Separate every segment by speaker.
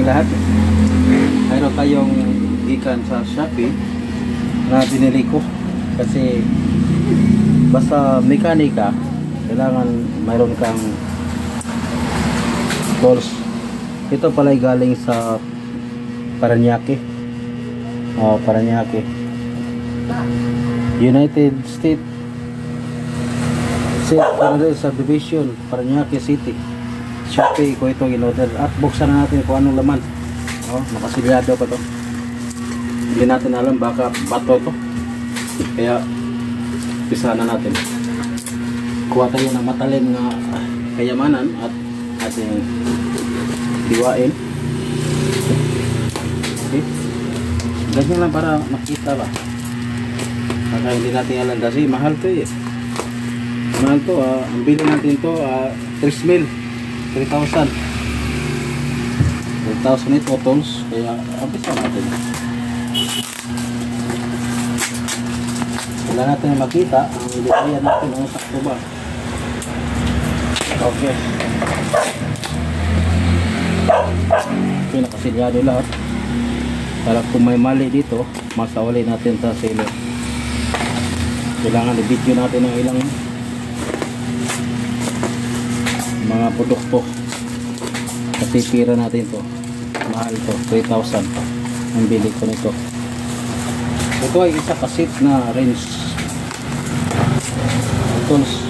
Speaker 1: morning lahat. Mayroon tayong gikan sa Shopee na binili ko kasi basta mekanika kailangan mayroon kang tools. Ito pala ay galing sa Paranaque. Paranaque, United States Federal Subdivision, Paranaque City. Shopee ko ito in-order at buksan na natin kung anong laman. Nakasilyado pa to. Hindi natin alam, baka bato to. Kaya pisa na natin. Kuha tayo ng matalim na kayamanan at ating diwain. Okay. Ganyan lang para makita ba. Baka hindi natin alam kasi mahal to eh. Mahal to. Ang bili natin to 3,000 ito tools, kaya abisa natin. Wala natin makita ang ideya natin ang sakto ba. Okay, pinakasilyado lahat para kung may mali dito masawali natin sa seller. Kailangan i-video natin ng ilang mga produkto kasi pira natin to, mahal to, 3,000 ang bili ko nito. Ito ay isa kasit na range tools.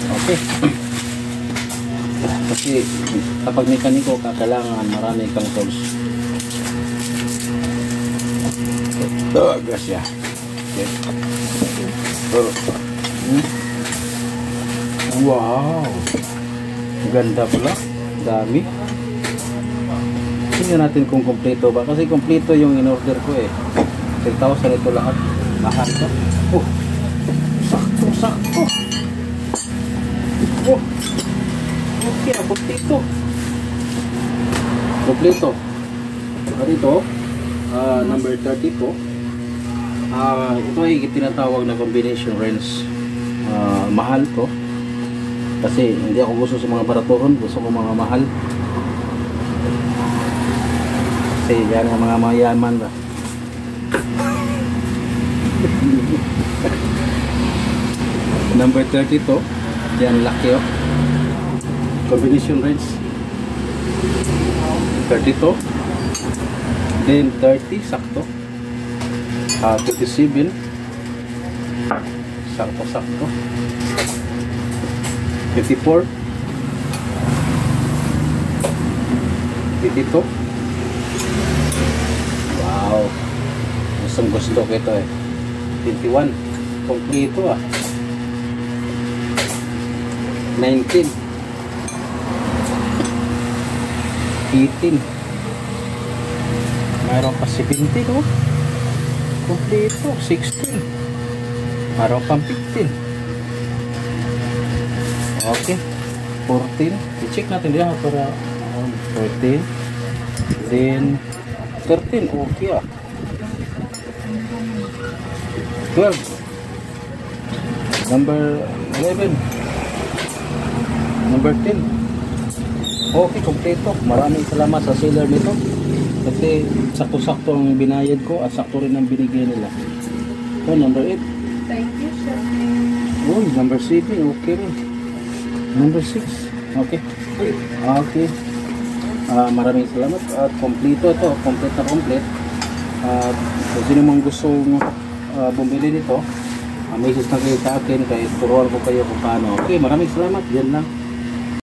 Speaker 1: Okay. Kasi kapag mekaniko kailangan marami kang tools. Gasya. Okay. Wow, ganda pala, dami. Tingnan natin kung kompleto ba, kasi kompleto yung in-order ko eh. 3,000 ito lahat, mahal ka. Sakto. Okay, kompleto. Dito, number 32. Ito ay tinatawag na combination wrench. Mahal to kasi hindi ako gusto sa mga baraturon, gusto ko mga mahal kasi yan ang mga mayaman ba. Number 30 to, yan laki oh, combination wrench 32, then 30 sakto, 27 sakto, 54, 52. Wow, gusto ko ito eh. 21, kompleto 19, 18, mayroon pa 17 no? Kompleto, 16, mayroon pang 15. Okay, 14. I-check natin diyan para 14. Then 13. Okay 12. Number 11. Number 10. Okay, kompleto. Maraming salamat sa seller nito. Kasi sakto-sakto ang binayad ko at sakto rin ang binigay nila. So, number 8.
Speaker 2: Thank you, sir.
Speaker 1: Oh, number 7. Okay rin. Number 6. Okay. Maraming salamat at kompleto ito, complete. Kung sino mang gusto bumili nito, message na kayo sa akin, kaya turuan ko kayo kung paano. Okay, maraming salamat. Yan lang.